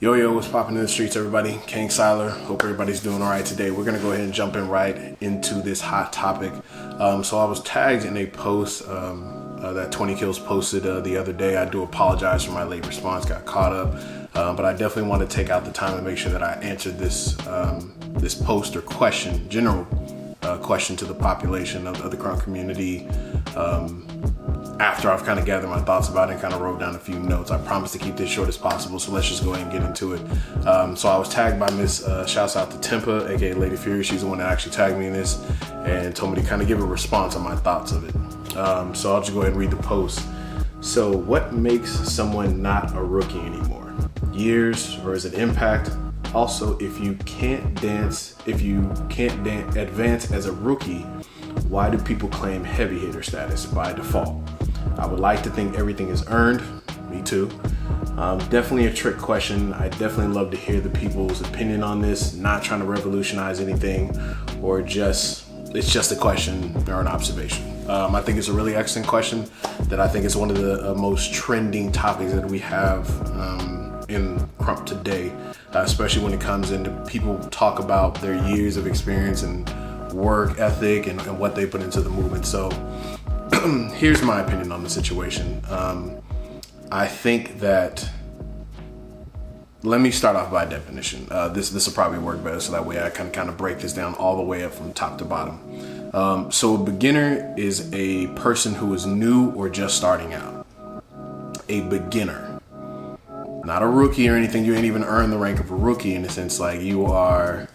Yo, what's popping in the streets, everybody? King Siler. Hope everybody's doing all right today. We're gonna go ahead and jump in right into this hot topic. So I was tagged in a post that 20 Kills posted the other day. I do apologize for my late response, got caught up, but I definitely want to take out the time to make sure that I answered this this post or question, general question to the population of the Crump community. After I've kind of gathered my thoughts about it and kind of wrote down a few notes. I promise to keep this short as possible, so let's just go ahead and get into it. So I was tagged by Miss, shouts out to Tempa, aka Lady Fury. She's the one that actually tagged me in this and told me to kind of give a response on my thoughts of it. So I'll just go ahead and read the post. So what makes someone not a rookie anymore? Years, or is it impact? Also, if you can't advance as a rookie, why do people claim heavy hitter status by default? I would like to think everything is earned. Me too. Definitely a trick question. I definitely love to hear the people's opinion on this. Not trying to revolutionize anything, or it's just a question or an observation. I think it's a really excellent question that I think is one of the most trending topics that we have in Crump today, especially when it comes into people talk about their years of experience and work ethic and what they put into the movement. So here's my opinion on the situation. I think that, let me start off by definition. This will probably work better, so that way I can kind of break this down all the way up from top to bottom. So a beginner is a person who is new or just starting out. A beginner, not a rookie or anything. You ain't even earned the rank of a rookie in the sense like you're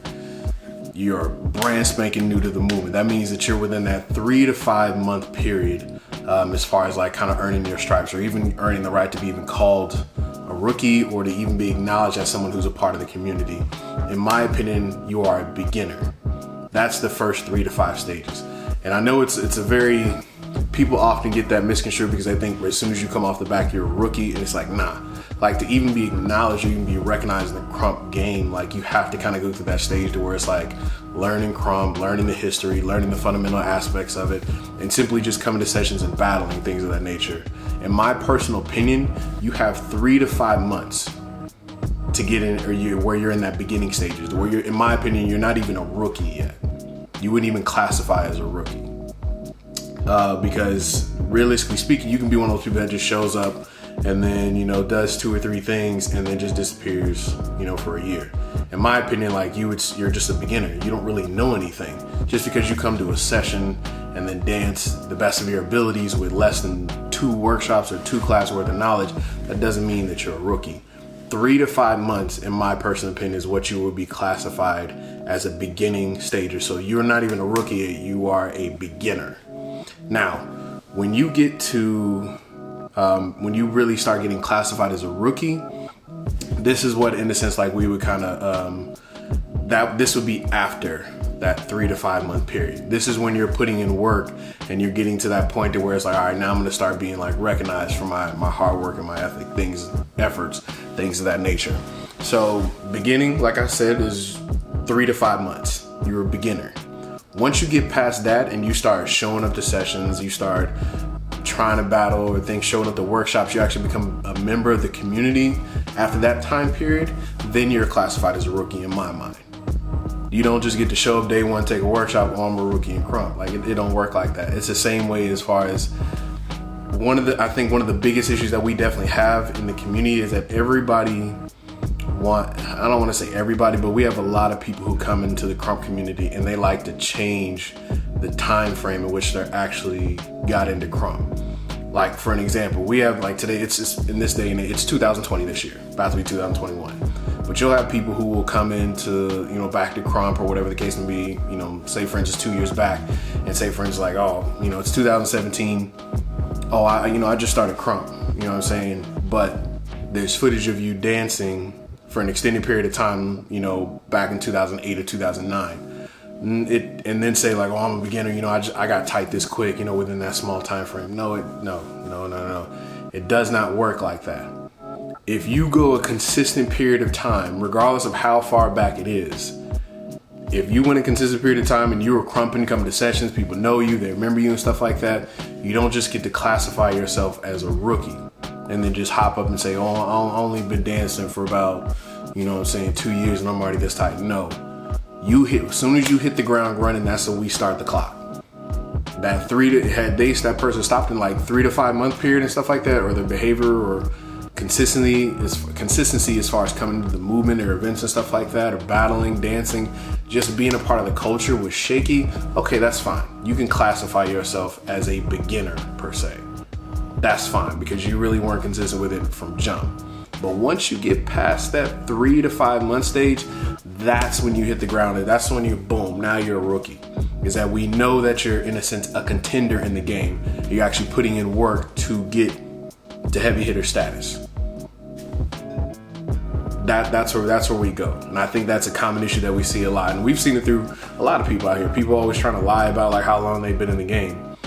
brand spanking new to the movement. That means that you're within that 3 to 5 month period as far as like kind of earning your stripes, or even earning the right to be even called a rookie, or to even be acknowledged as someone who's a part of the community. In my opinion, you are a beginner. That's the first 3 to 5 stages. And I know it's a very, people often get that misconstrued because they think as soon as you come off the back, you're a rookie, and it's like, nah. Like, to even be acknowledged, you even be recognized in the Crump game, like you have to kind of go through that stage to where it's like learning Crump, learning the history, learning the fundamental aspects of it, and simply just coming to sessions and battling, things of that nature. In my personal opinion, you have 3 to 5 months to get in, or where you're in that beginning stages, where in my opinion, you're not even a rookie yet. You wouldn't even classify as a rookie. Because realistically speaking, you can be one of those people that just shows up and then, does 2 or 3 things and then just disappears, for a year. In my opinion, like you're just a beginner. You don't really know anything. Just because you come to a session and then dance the best of your abilities with less than 2 workshops or 2 class worth of knowledge, that doesn't mean that you're a rookie. 3 to 5 months, in my personal opinion, is what you would be classified as a beginning stager. So you're not even a rookie, you are a beginner. Now, when you get to when you really start getting classified as a rookie, this is what, in a sense, like we would kind of this would be after that 3 to 5 month period. This is when you're putting in work and you're getting to that point to where it's like, all right, now I'm going to start being like recognized for my hard work and my ethic, efforts, things of that nature. So beginning, like I said, is 3 to 5 months. You're a beginner. Once you get past that and you start showing up to sessions, you start trying to battle or things, showing up to workshops, you actually become a member of the community. After that time period, then you're classified as a rookie in my mind. You don't just get to show up day one, take a workshop, oh, I'm a rookie in Crump. Like it don't work like that. It's the same way as far as I think one of the biggest issues that we definitely have in the community is that I don't want to say everybody, but we have a lot of people who come into the Crump community and they like to change the time frame in which they're actually got into Crump. Like, for an example, we have, like, today, it's in this day and age, it's 2020 this year, about to be 2021. But you'll have people who will come into, back to Crump or whatever the case may be, say for instance 2 years back, and say for instance like, oh, it's 2017. Oh, I just started Crump, you know what I'm saying? But there's footage of you dancing for an extended period of time, back in 2008 or 2009. And then say like, oh, I'm a beginner, I got tight this quick, within that small time frame. No. It does not work like that. If you go a consistent period of time, regardless of how far back it is, if you went a consistent period of time and you were crumping, coming to sessions, people know you, they remember you and stuff like that, you don't just get to classify yourself as a rookie and then just hop up and say, oh, I've only been dancing for about, 2 years and I'm already this tight. No, as soon as you hit the ground running, that's when we start the clock. That that person stopped in like 3 to 5 month period and stuff like that, or their behavior or consistency as far as coming to the movement or events and stuff like that, or battling, dancing, just being a part of the culture was shaky. Okay, that's fine. You can classify yourself as a beginner per se. That's fine because you really weren't consistent with it from jump. But once you get past that 3 to 5 month stage, that's when you hit the ground, and that's when boom, now you're a rookie. Is that we know that you're, in a sense, a contender in the game. You're actually putting in work to get to heavy hitter status. That's where we go. And I think that's a common issue that we see a lot. And we've seen it through a lot of people out here. People always trying to lie about like how long they've been in the game.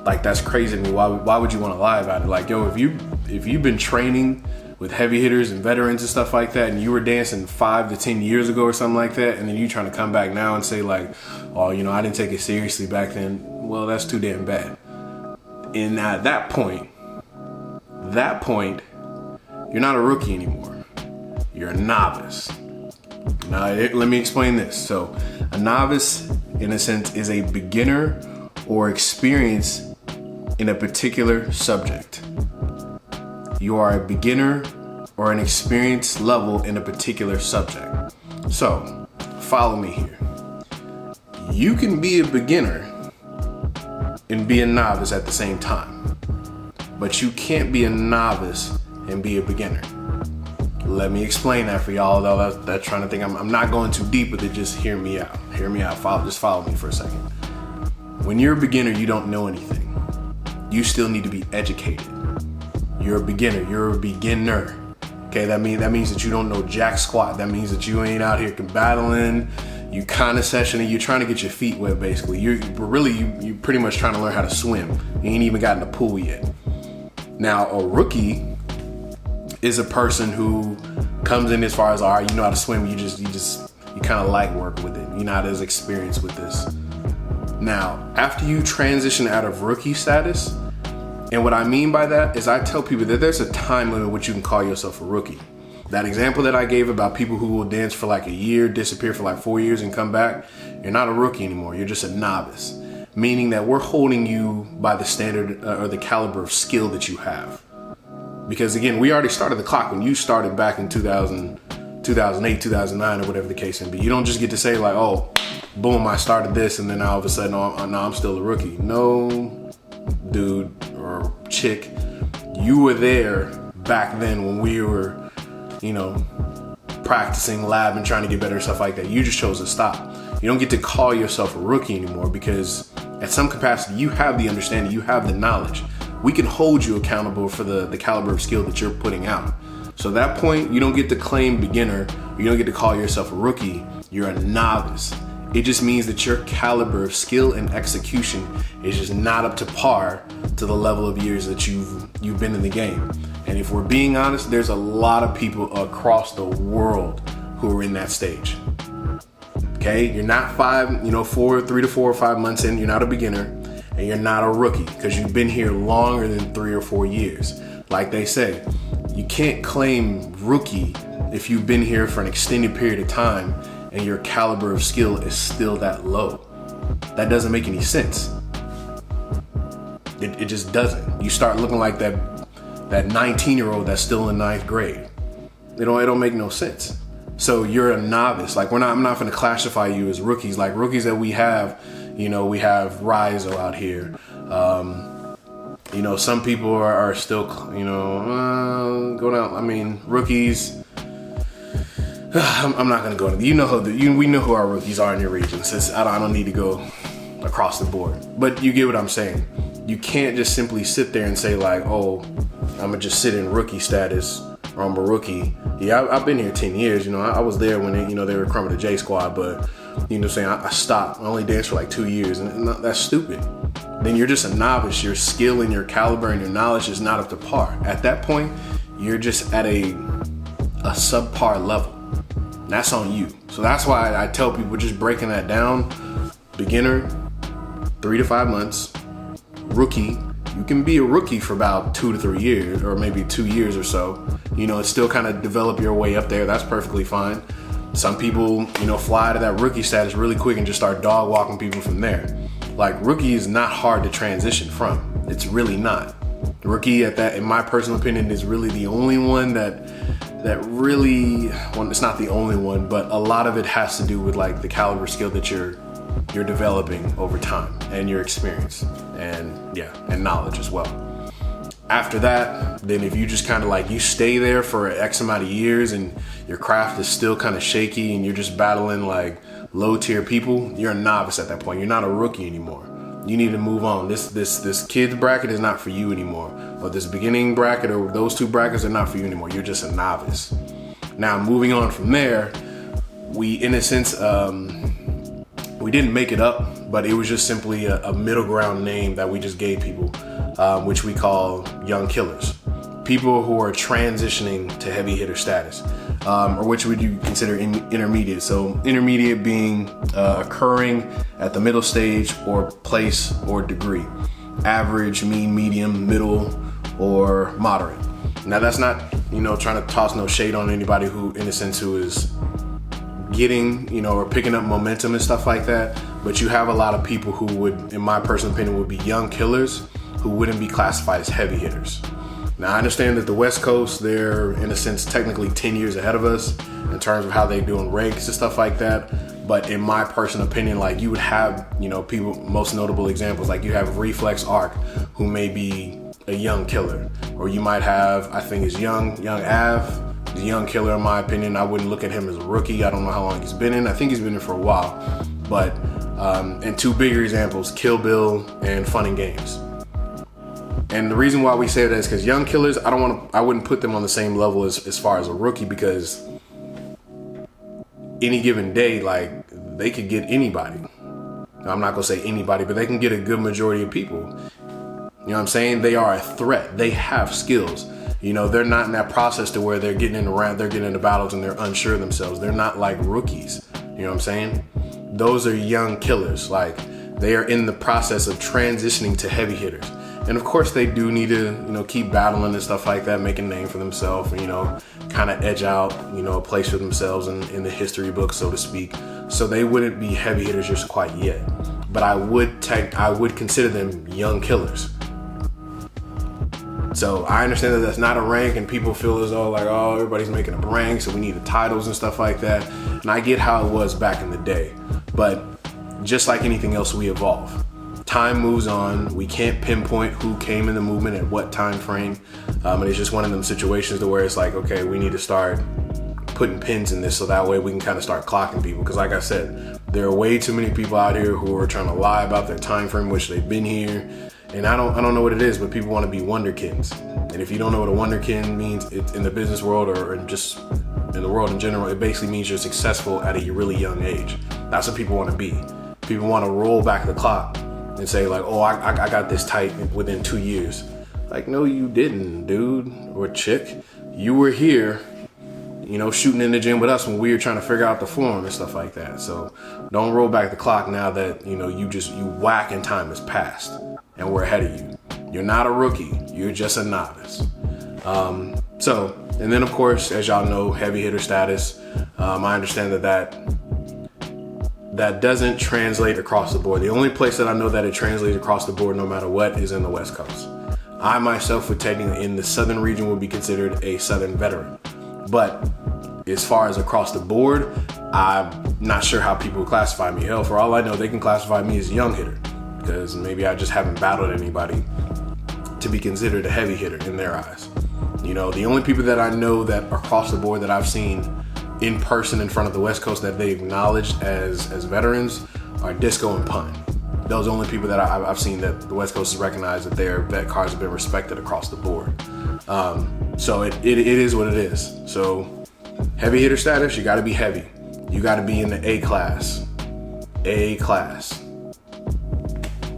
Like, that's crazy to me. Why would you want to lie about it? Like, yo, if you've been training with heavy hitters and veterans and stuff like that, and you were dancing 5 to 10 years ago or something like that, and then you trying to come back now and say like, oh, I didn't take it seriously back then. Well, that's too damn bad. And at that point, you're not a rookie anymore. You're a novice. Now, let me explain this. So, a novice, in a sense, is a beginner or experience in a particular subject. You are a beginner or an experience level in a particular subject. So, follow me here. You can be a beginner and be a novice at the same time, but you can't be a novice and be a beginner. Let me explain that for y'all that's trying to think. I'm not going too deep with it. Just hear me out. Just follow me for a second. When you're a beginner, you don't know anything. You still need to be educated. You're a beginner. You're a beginner. Okay, that means that you don't know jack squat. That means that you ain't out here battling. You kind of sessioning. You're trying to get your feet wet, basically. You're pretty much trying to learn how to swim. You ain't even got in the pool yet. Now, a rookie is a person who comes in as far as, all right, you know how to swim. You kind of like work with it. You're not as experienced with this. Now, after you transition out of rookie status, and what I mean by that is I tell people that there's a time limit which you can call yourself a rookie. That example that I gave about people who will dance for like a year, disappear for like 4 years and come back, you're not a rookie anymore. You're just a novice, meaning that we're holding you by the standard or the caliber of skill that you have. Because again, we already started the clock when you started back in 2008, 2009, or whatever the case may be. You don't just get to say like, oh, boom, I started this, and then all of a sudden, I'm still a rookie. No, dude or chick, you were there back then when we were, practicing, lab, and trying to get better and stuff like that. You just chose to stop. You don't get to call yourself a rookie anymore because at some capacity, you have the understanding, you have the knowledge. We can hold you accountable for the caliber of skill that you're putting out. So at that point, you don't get to claim beginner. You don't get to call yourself a rookie. You're a novice. It just means that your caliber of skill and execution is just not up to par to the level of years that you've been in the game. And if we're being honest, there's a lot of people across the world who are in that stage. Okay, you're not 3 to 4 or 5 months in. You're not a beginner, and you're not a rookie because you've been here longer than 3 or 4 years. Like they say, you can't claim rookie if you've been here for an extended period of time and your caliber of skill is still that low. That doesn't make any sense. It just doesn't. You start looking like that 19-year-old that's still in 9th grade. It don't make no sense. So you're a novice. Like I'm not gonna classify you as rookies. Like rookies that we have, we have Rizo out here. Some people are still, going out. I mean, rookies. I'm not gonna go into. We know who our rookies are in your region. Since I don't need to go across the board. But you get what I'm saying. You can't just simply sit there and say like, oh, I'm gonna just sit in rookie status, or I'm a rookie. Yeah, I've been here 10 years. I was there when they were crumbing the J squad, but I stopped. I only danced for like 2 years, and that's stupid. Then you're just a novice. Your skill and your caliber and your knowledge is not up to par. At that point, you're just at a subpar level. That's on you. So that's why I tell people, just breaking that down: beginner, 3 to 5 months; rookie, you can be a rookie for about 2 to 3 years, or maybe 2 years or so. And still kind of develop your way up there. That's perfectly fine. Some people, fly to that rookie status really quick and just start dog walking people from there. Like, rookie is not hard to transition from. It's really not. Rookie, in my personal opinion, is really the only one that really, well, it's not the only one, but a lot of it has to do with like the caliber skill that you're developing over time, and your experience, and knowledge as well. After that, then if you just kind of like, you stay there for X amount of years and your craft is still kind of shaky and you're just battling like low tier people, you're a novice at that point. You're not a rookie anymore. You need to move on. This kids bracket is not for you anymore. Or this beginning bracket, or those two brackets are not for you anymore. You're just a novice. Now, moving on from there, we, in a sense, we didn't make it up, but it was just simply a middle ground name that we just gave people, which we call young killers. People who are transitioning to heavy hitter status, or which would you consider intermediate. So intermediate being occurring at the middle stage or place or degree. Average, mean, medium, middle, or moderate. Now that's not, trying to toss no shade on anybody who, in a sense, who is getting, or picking up momentum and stuff like that. But you have a lot of people who would, in my personal opinion, would be young killers who wouldn't be classified as heavy hitters. Now, I understand that the West Coast, they're, in a sense, technically 10 years ahead of us in terms of how they do in ranks and stuff like that. But in my personal opinion, like, you would have, people, most notable examples, like you have Reflex Arc, who may be a young killer. Or you might have, I think is young Av, he's a young killer in my opinion. I wouldn't look at him as a rookie. I don't know how long he's been in. I think he's been in for a while. But, and two bigger examples, Kill Bill and Fun and Games. And the reason why we say that is because young killers, I wouldn't put them on the same level as far as a rookie, because any given day, like, they could get anybody. I'm not gonna say anybody, but they can get a good majority of people. You know what I'm saying? They are a threat. They have skills. They're not in that process to where they're getting into battles and they're unsure of themselves. They're not like rookies. You know what I'm saying? Those are young killers. Like, they are in the process of transitioning to heavy hitters. And of course they do need to, keep battling and stuff like that, make a name for themselves, kind of edge out, a place for themselves in the history book, so to speak. So they wouldn't be heavy hitters just quite yet. But I would consider them young killers. So I understand that that's not a rank, and people feel as though like, oh, everybody's making up ranks, so we need the titles and stuff like that. And I get how it was back in the day. But just like anything else, we evolve. Time moves on. We can't pinpoint who came in the movement at what time frame. And it's just one of them situations to where it's like, okay, we need to start putting pins in this so that way we can kind of start clocking people. Because like I said, there are way too many people out here who are trying to lie about their time frame, which they've been here. And I don't know what it is, but people want to be wonderkins. And if you don't know what a wonderkin means, it's in the business world or just in the world in general, it basically means you're successful at a really young age. That's what people want to be. People want to roll back the clock and say like, oh, I got this tight within 2 years. Like, no, you didn't, dude or chick. You were here, shooting in the gym with us when we were trying to figure out the form and stuff like that. So don't roll back the clock now that, you whack and time has passed and we're ahead of you. You're not a rookie. You're just a novice. And then of course, as y'all know, heavy hitter status. I understand that doesn't translate across the board. The only place that I know that it translates across the board no matter what is in the West Coast. I myself would technically in the Southern region would be considered a Southern veteran. But as far as across the board, I'm not sure how people classify me. Hell, for all I know, they can classify me as a young hitter because maybe I just haven't battled anybody to be considered a heavy hitter in their eyes. The only people that I know that are across the board that I've seen in person in front of the West Coast that they acknowledged as veterans are Disco and Pun. Those are the only people that I've seen that the West Coast has recognized that their vet cards have been respected across the board. So it is what it is. So heavy hitter status, you gotta be heavy. You gotta be in the A class. A class.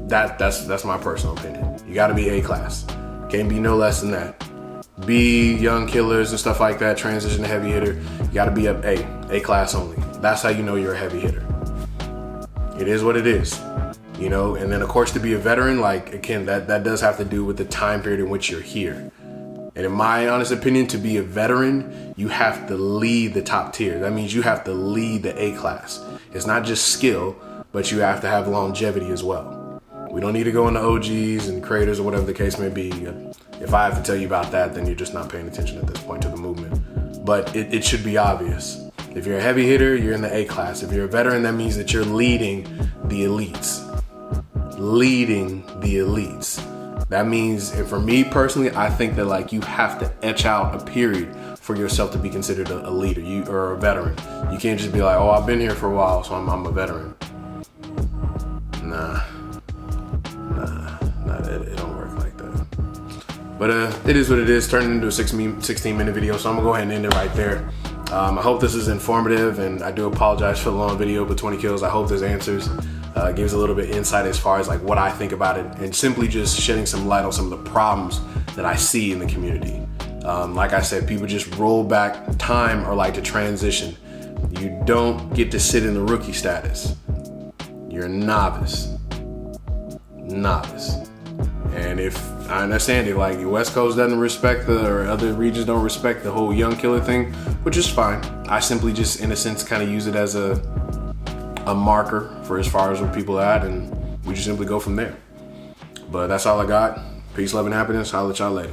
That's my personal opinion. You gotta be A class. Can't be no less than that. B, young killers and stuff like that, transition to heavy hitter, you gotta be up A class only. That's how you know you're a heavy hitter. It is what it is, you know. And then of course, to be a veteran, like again, that does have to do with the time period in which you're here. And in my honest opinion, to be a veteran, you have to lead the top tier. That means you have to lead the A class. It's not just skill, but you have to have longevity as well. We don't need to go into OGs and creators or whatever the case may be. If I have to tell you about that, then you're just not paying attention at this point to the movement. But it should be obvious. If you're a heavy hitter, you're in the A class. If you're a veteran, that means that you're leading the elites. Leading the elites. That means, and for me personally, I think that like you have to etch out a period for yourself to be considered a leader, or a veteran. You can't just be like, oh, I've been here for a while, so I'm a veteran. Nah, it don't work like that. But it is what it is. Turned into a 16-minute video, so I'm gonna go ahead and end it right there. I hope this is informative, and I do apologize for the long video, but 20 kills, I hope this answers. Gives a little bit of insight as far as like what I think about it, and simply just shedding some light on some of the problems that I see in the community. Like I said, people just roll back time or like to transition. You don't get to sit in the rookie status. You're a novice. And if I understand it, like the West Coast doesn't respect or other regions don't respect the whole young killer thing, which is fine. I simply just, in a sense, kind of use it as a marker for as far as where people are at, and we just simply go from there. But that's all I got. Peace, love, and happiness. I'll let y'all later.